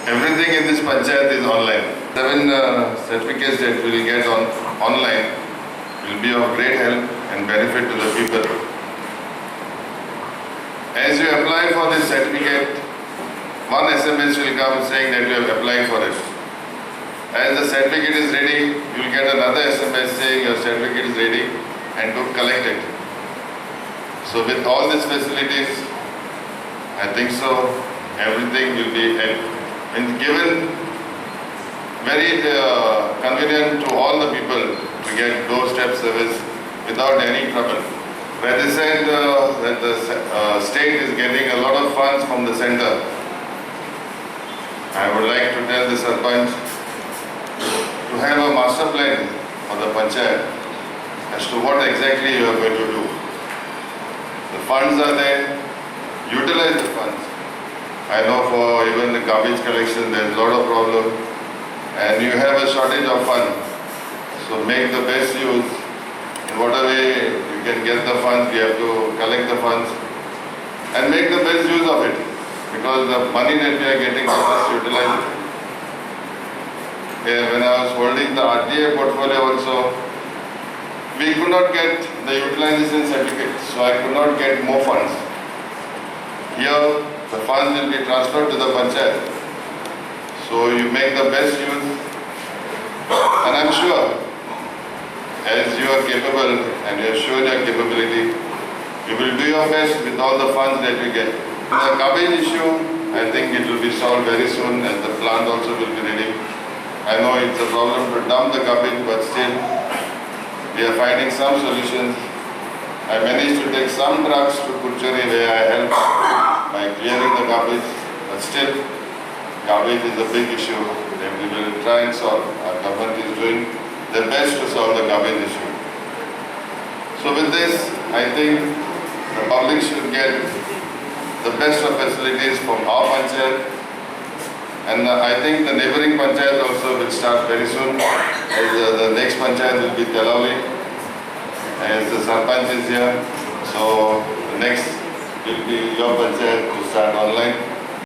Everything in this panchayat is online. 7 certificates that we will get online will be of great help and benefit to the people. As you apply for this certificate, one SMS will come saying that you have applied for it. As the certificate is ready, you will get another SMS saying your certificate is ready and to collect it. So with all these facilities, I think so, everything will be given very convenient to all the people to get doorstep service without any trouble. Where they said that the state is getting a lot of funds from the center, I would like to tell the Sarpanch to have a master plan for the panchayat as to what exactly you are going to do. The funds are there, utilize the funds. I know for even the garbage collection there is a lot of problem and you have a shortage of funds. So make the best use. In whatever way you can get the funds, we have to collect the funds and make the best use of it, because the money that we are getting, we must utilize it. When I was holding the RTA portfolio also, we could not get the utilization certificate, so I could not get more funds. Here, the funds will be transferred to the panchayat. So you make the best use, and I'm sure, as you are capable and you have shown your capability, you will do your best with all the funds that you get. The garbage issue, I think it will be solved very soon, and the plant also will be ready. I know it's a problem to dump the garbage, but still we are finding some solutions. I managed to take some trucks to Kuchari where I helped by clearing the garbage, but still garbage is a big issue that we will try and solve. Our government is doing their best to solve the garbage issue. So with this, I think the public should get the best of facilities from our panchayat, and I think the neighboring panchayat also will start very soon. As the next panchayat will be Telauli, as the Sarpanch is here, so the next will be your panchayat to start online.